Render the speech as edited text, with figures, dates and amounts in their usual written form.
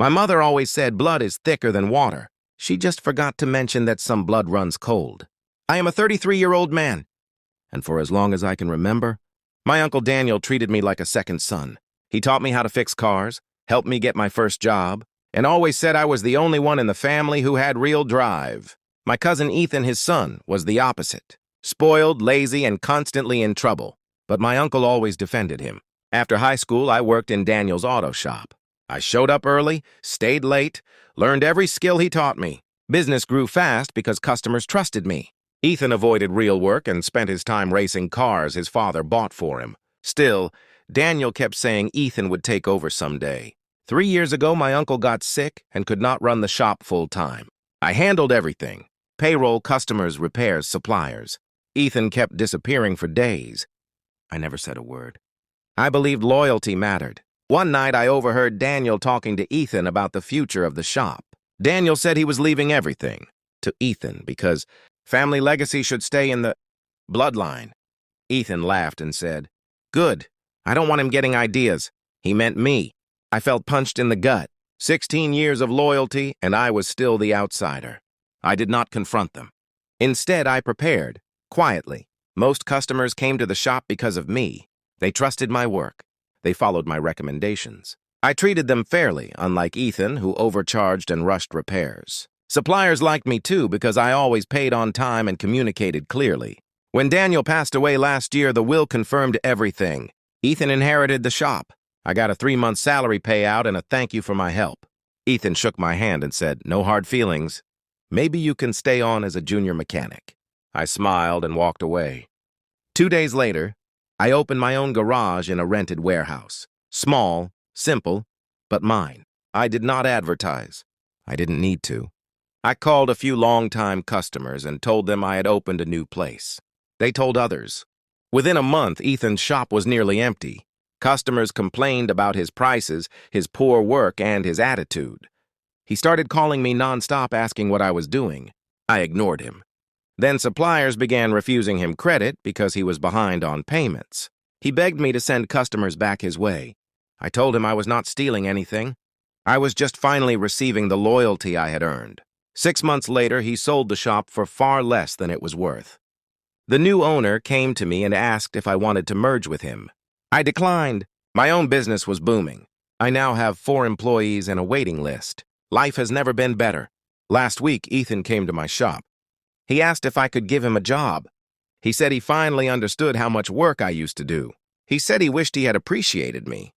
My mother always said blood is thicker than water. She just forgot to mention that some blood runs cold. I am a 33-year-old man, and for as long as I can remember, my Uncle Daniel treated me like a second son. He taught me how to fix cars, helped me get my first job, and always said I was the only one in the family who had real drive. My cousin Ethan, his son, was the opposite. Spoiled, lazy, and constantly in trouble. But my uncle always defended him. After high school, I worked in Daniel's auto shop. I showed up early, stayed late, learned every skill he taught me. Business grew fast because customers trusted me. Ethan avoided real work and spent his time racing cars his father bought for him. Still, Daniel kept saying Ethan would take over someday. 3 years ago, my uncle got sick and could not run the shop full-time. I handled everything: payroll, customers, repairs, suppliers. Ethan kept disappearing for days. I never said a word. I believed loyalty mattered. One night, I overheard Daniel talking to Ethan about the future of the shop. Daniel said he was leaving everything to Ethan because family legacy should stay in the bloodline. Ethan laughed and said, "Good. I don't want him getting ideas." He meant me. I felt punched in the gut. 16 years of loyalty, and I was still the outsider. I did not confront them. Instead, I prepared, quietly. Most customers came to the shop because of me. They trusted my work. They followed my recommendations. I treated them fairly, unlike Ethan, who overcharged and rushed repairs. Suppliers liked me too because I always paid on time and communicated clearly. When Daniel passed away last year, the will confirmed everything. Ethan inherited the shop. I got a 3-month salary payout and a thank you for my help. Ethan shook my hand and said, "No hard feelings. Maybe you can stay on as a junior mechanic." I smiled and walked away. 2 days later, I opened my own garage in a rented warehouse. Small, simple, but mine. I did not advertise. I didn't need to. I called a few longtime customers and told them I had opened a new place. They told others. Within a month, Ethan's shop was nearly empty. Customers complained about his prices, his poor work, and his attitude. He started calling me nonstop asking what I was doing. I ignored him. Then suppliers began refusing him credit because he was behind on payments. He begged me to send customers back his way. I told him I was not stealing anything. I was just finally receiving the loyalty I had earned. 6 months later, he sold the shop for far less than it was worth. The new owner came to me and asked if I wanted to merge with him. I declined. My own business was booming. I now have 4 employees and a waiting list. Life has never been better. Last week, Ethan came to my shop. He asked if I could give him a job. He said he finally understood how much work I used to do. He said he wished he had appreciated me.